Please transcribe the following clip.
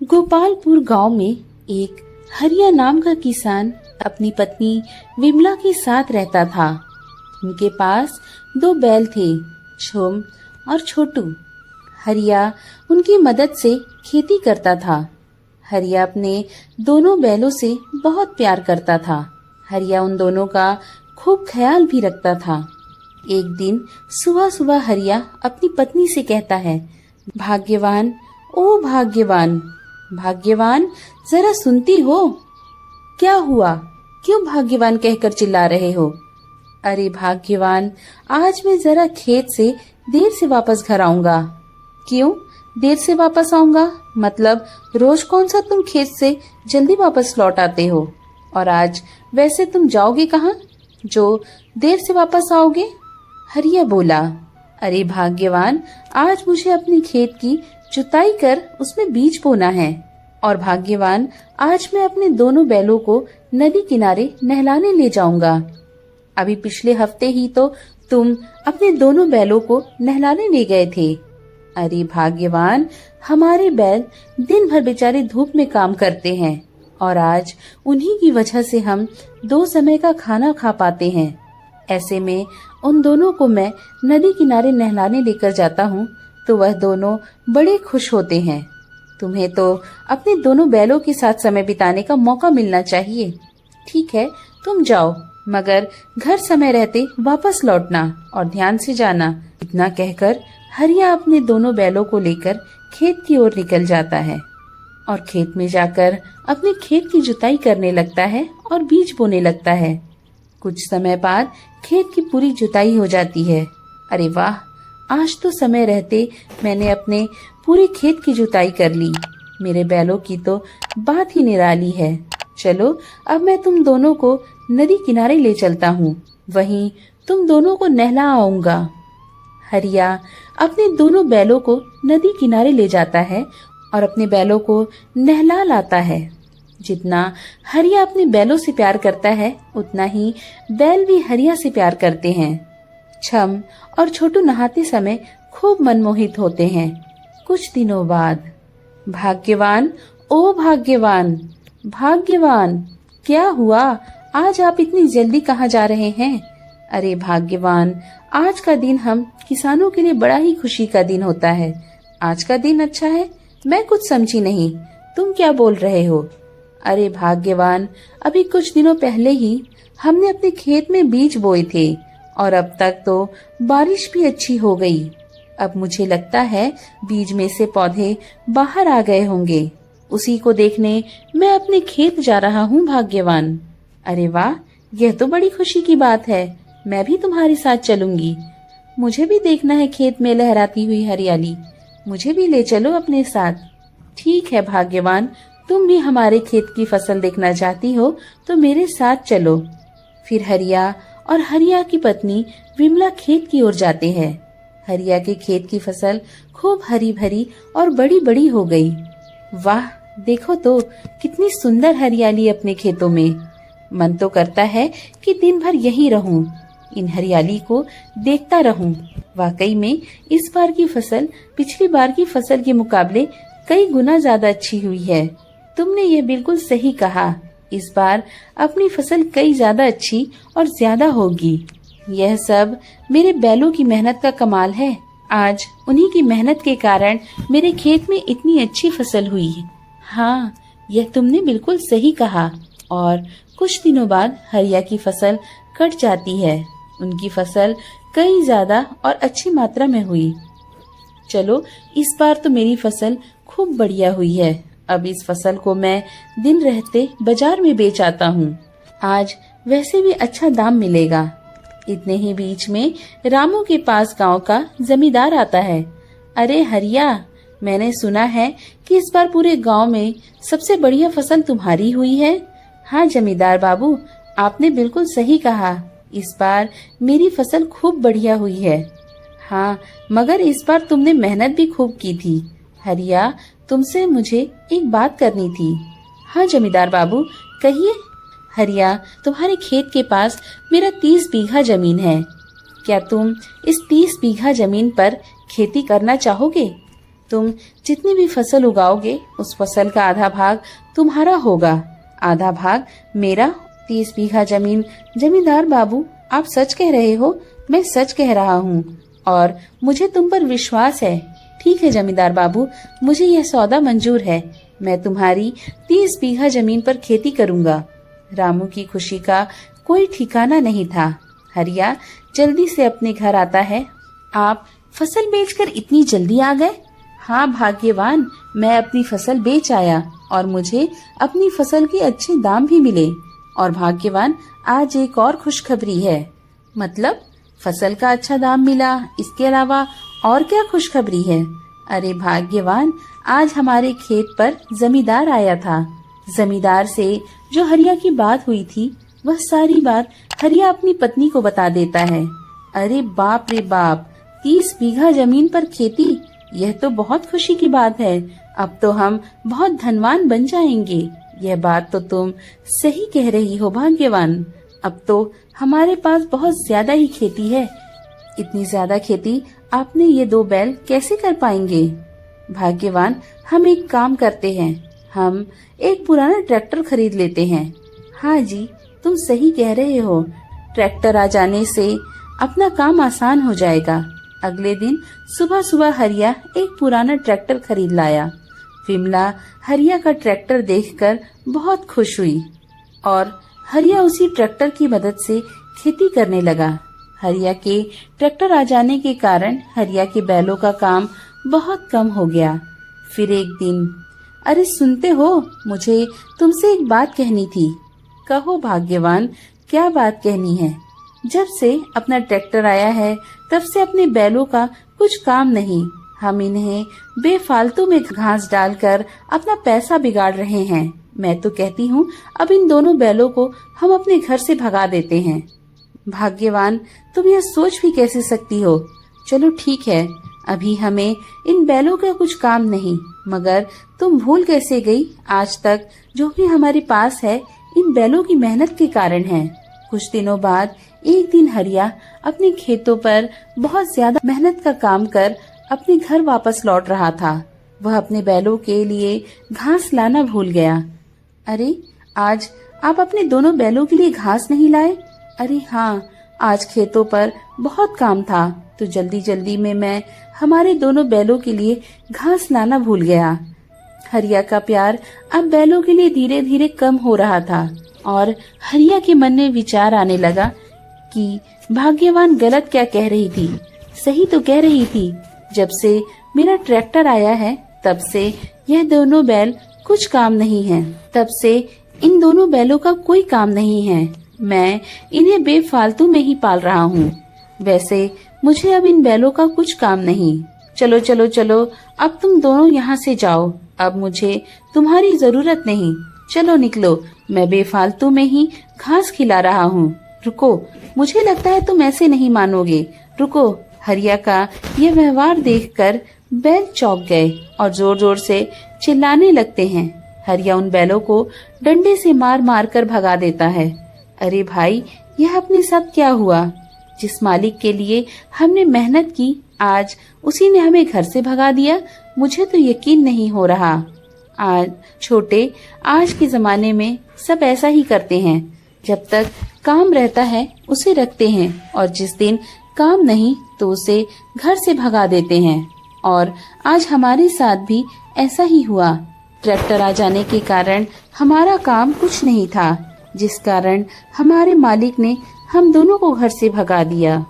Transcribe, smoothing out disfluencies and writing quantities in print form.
गोपालपुर गांव में एक हरिया नाम का किसान अपनी पत्नी विमला के साथ रहता था। उनके पास 2 बैल थे, छोम और छोटू। हरिया उनकी मदद से खेती करता था। हरिया अपने दोनों बैलों से बहुत प्यार करता था। हरिया उन दोनों का खूब ख्याल भी रखता था। एक दिन सुबह सुबह हरिया अपनी पत्नी से कहता है, भाग्यवान, ओ भाग्यवान, भाग्यवान, जरा सुनती हो? क्या हुआ? क्यों भाग्यवान कहकर चिल्ला रहे हो? अरे भाग्यवान, आज मैं जरा खेत से देर से वापस घर आऊंगा। क्यों देर से वापस आऊंगा? मतलब रोज कौन सा तुम खेत से जल्दी वापस लौट आते हो? और आज वैसे तुम जाओगे कहाँ जो देर से वापस आओगे? हरिया बोला, अरे भाग्यवान, आज मुझे अपने खेत की जुताई कर उसमें बीज बोना है। और भाग्यवान, आज मैं अपने दोनों बैलों को नदी किनारे नहलाने ले जाऊंगा। अभी पिछले हफ्ते ही तो तुम अपने दोनों बैलों को नहलाने ले गए थे। अरे भाग्यवान, हमारे बैल दिन भर बेचारे धूप में काम करते हैं और आज उन्हीं की वजह से हम 2 समय का खाना खा पाते हैं। ऐसे में उन दोनों को मैं नदी किनारे नहलाने लेकर जाता हूँ तो वह दोनों बड़े खुश होते हैं। तुम्हें तो अपने दोनों बैलों के साथ समय बिताने का मौका मिलना चाहिए। ठीक है, तुम जाओ, मगर घर समय रहते वापस लौटना और ध्यान से जाना। इतना कहकर हरिया अपने दोनों बैलों को लेकर खेत की ओर निकल जाता है और खेत में जाकर अपने खेत की जुताई करने लगता है और बीज बोने लगता है। कुछ समय बाद खेत की पूरी जुताई हो जाती है। अरे वाह, आज तो समय रहते मैंने अपने पूरे खेत की जुताई कर ली। मेरे बैलों की तो बात ही निराली है। चलो, अब मैं तुम दोनों को नदी किनारे ले चलता हूँ, वहीं तुम दोनों को नहला आऊंगा। हरिया अपने दोनों बैलों को नदी किनारे ले जाता है और अपने बैलों को नहला लाता है। जितना हरिया अपने बैलों से प्यार करता है, उतना ही बैल भी हरिया से प्यार करते हैं। छम और छोटू नहाते समय खूब मनमोहित होते हैं। कुछ दिनों बाद, भाग्यवान, ओ भाग्यवान, भाग्यवान, क्या हुआ? आज आप इतनी जल्दी कहाँ जा रहे हैं? अरे भाग्यवान, आज का दिन हम किसानों के लिए बड़ा ही खुशी का दिन होता है। आज का दिन अच्छा है? मैं कुछ समझी नहीं, तुम क्या बोल रहे हो? अरे भाग्यवान, अभी कुछ दिनों पहले ही हमने अपने खेत में बीज बोए थे और अब तक तो बारिश भी अच्छी हो गई। अब मुझे लगता है बीज में से पौधे बाहर आ गए होंगे। उसी को देखने मैं अपने खेत जा रहा हूँ भाग्यवान। अरे वाह, यह तो बड़ी खुशी की बात है। मैं भी तुम्हारे साथ चलूंगी। मुझे भी देखना है खेत में लहराती हुई हरियाली। मुझे भी ले चलो अपने साथ। ठीक है भाग्यवान, तुम भी हमारे खेत की फसल देखना चाहती हो तो मेरे साथ चलो। फिर हरिया और हरिया की पत्नी विमला खेत की ओर जाते हैं। हरिया के खेत की फसल खूब हरी भरी और बड़ी बड़ी हो गई। वाह, देखो तो कितनी सुंदर हरियाली अपने खेतों में। मन तो करता है कि दिन भर यहीं रहूं, इन हरियाली को देखता रहूं। वाकई में इस बार की फसल पिछली बार की फसल के मुकाबले कई गुना ज्यादा अच्छी हुई है। तुमने ये बिल्कुल सही कहा। इस बार अपनी फसल कई ज्यादा अच्छी और ज्यादा होगी। यह सब मेरे बैलों की मेहनत का कमाल है। आज उन्हीं की मेहनत के कारण मेरे खेत में इतनी अच्छी फसल हुई है। हाँ, यह तुमने बिल्कुल सही कहा। और कुछ दिनों बाद हरिया की फसल कट जाती है। उनकी फसल कई ज्यादा और अच्छी मात्रा में हुई। चलो, इस बार तो मेरी फसल खूब बढ़िया हुई है। अब इस फसल को मैं दिन रहते बाजार में बेच आता हूँ। आज वैसे भी अच्छा दाम मिलेगा। इतने ही बीच में रामू के पास गांव का जमींदार आता है। अरे हरिया, मैंने सुना है कि इस बार पूरे गांव में सबसे बढ़िया फसल तुम्हारी हुई है। हाँ जमींदार बाबू, आपने बिल्कुल सही कहा। इस बार मेरी फसल खूब बढ़िया हुई है। हाँ, मगर इस बार तुमने मेहनत भी खूब की थी। हरिया, तुमसे मुझे एक बात करनी थी। हाँ जमींदार बाबू, कहिए। हरिया, तुम्हारे खेत के पास मेरा 30 बीघा जमीन है। क्या तुम इस 30 बीघा जमीन पर खेती करना चाहोगे? तुम जितनी भी फसल उगाओगे उस फसल का आधा भाग तुम्हारा होगा, आधा भाग मेरा। 30 बीघा जमीन। जमींदार बाबू, आप सच कह रहे हो? मैं सच कह रहा हूँ और मुझे तुम पर विश्वास है। ठीक है जमींदार बाबू, मुझे यह सौदा मंजूर है। मैं तुम्हारी 30 बीघा जमीन पर खेती करूँगा। रामू की खुशी का कोई ठिकाना नहीं था। हरिया जल्दी से अपने घर आता है। आप फसल बेचकर इतनी जल्दी आ गए? हाँ भाग्यवान, मैं अपनी फसल बेच आया और मुझे अपनी फसल के अच्छे दाम भी मिले। और भाग्यवान, आज एक और खुशखबरी है। मतलब? फसल का अच्छा दाम मिला, इसके अलावा और क्या खुशखबरी है? अरे भाग्यवान, आज हमारे खेत पर जमींदार आया था। जमींदार से जो हरिया की बात हुई थी वह सारी बात हरिया अपनी पत्नी को बता देता है। अरे बाप रे बाप, 30 बीघा जमीन पर खेती, यह तो बहुत खुशी की बात है। अब तो हम बहुत धनवान बन जाएंगे। यह बात तो तुम सही कह रही हो भाग्यवान। अब तो हमारे पास बहुत ज्यादा ही खेती है। इतनी ज्यादा खेती आपने ये 2 बैल कैसे कर पाएंगे? भाग्यवान, हम एक काम करते हैं, हम एक पुराना ट्रैक्टर खरीद लेते हैं। हाँ जी, तुम सही कह रहे हो। ट्रैक्टर आ जाने से अपना काम आसान हो जाएगा। अगले दिन सुबह सुबह हरिया एक पुराना ट्रैक्टर खरीद लाया। विमला हरिया का ट्रैक्टर देखकर बहुत खुश हुई और हरिया उसी ट्रैक्टर की मदद से खेती करने लगा। हरिया के ट्रैक्टर आ जाने के कारण हरिया के बैलों का काम बहुत कम हो गया। फिर एक दिन, अरे सुनते हो, मुझे तुमसे एक बात कहनी थी। कहो भाग्यवान, क्या बात कहनी है? जब से अपना ट्रैक्टर आया है तब से अपने बैलों का कुछ काम नहीं। हम इन्हें बेफालतू में घास डालकर अपना पैसा बिगाड़ रहे हैं। मैं तो कहती हूँ अब इन दोनों बैलों को हम अपने घर से भगा देते हैं। भाग्यवान, तुम यह सोच भी कैसे सकती हो? चलो ठीक है, अभी हमें इन बैलों का कुछ काम नहीं, मगर तुम भूल कैसे गई? आज तक जो भी हमारे पास है इन बैलों की मेहनत के कारण है। कुछ दिनों बाद एक दिन हरिया अपने खेतों पर बहुत ज्यादा मेहनत का काम कर अपने घर वापस लौट रहा था। वह अपने बैलों के लिए घास लाना भूल गया। अरे, आज आप अपने दोनों बैलों के लिए घास नहीं लाए? अरे हाँ, आज खेतों पर बहुत काम था तो जल्दी जल्दी में मैं हमारे दोनों बैलों के लिए घास लाना भूल गया। हरिया का प्यार अब बैलों के लिए धीरे धीरे कम हो रहा था और हरिया के मन में विचार आने लगा कि भाग्यवान गलत क्या कह रही थी, सही तो कह रही थी। जब से मेरा ट्रैक्टर आया है तब से यह दोनों बैल कुछ काम नहीं है। तब से इन दोनों बैलों का कोई काम नहीं है। मैं इन्हें बेफालतू में ही पाल रहा हूँ। वैसे मुझे अब इन बैलों का कुछ काम नहीं। चलो चलो चलो, अब तुम दोनों यहाँ से जाओ। अब मुझे तुम्हारी जरूरत नहीं। चलो निकलो, मैं बेफालतू में ही घास खिला रहा हूँ। रुको, मुझे लगता है तुम ऐसे नहीं मानोगे। रुको। हरिया का यह व्यवहार देखकर बैल चौंक गए और जोर जोर से चिल्लाने लगते हैं। हरिया उन बैलों को डंडे से मार मार कर भगा देता है। अरे भाई, यह अपने साथ क्या हुआ? जिस मालिक के लिए हमने मेहनत की, आज उसी ने हमें घर से भगा दिया। मुझे तो यकीन नहीं हो रहा। आज के जमाने में सब ऐसा ही करते हैं। जब तक काम रहता है उसे रखते हैं और जिस दिन काम नहीं तो उसे घर से भगा देते हैं। और आज हमारे साथ भी ऐसा ही हुआ। ट्रैक्टर आ जाने के कारण हमारा काम कुछ नहीं था, जिस कारण हमारे मालिक ने हम दोनों को घर से भगा दिया।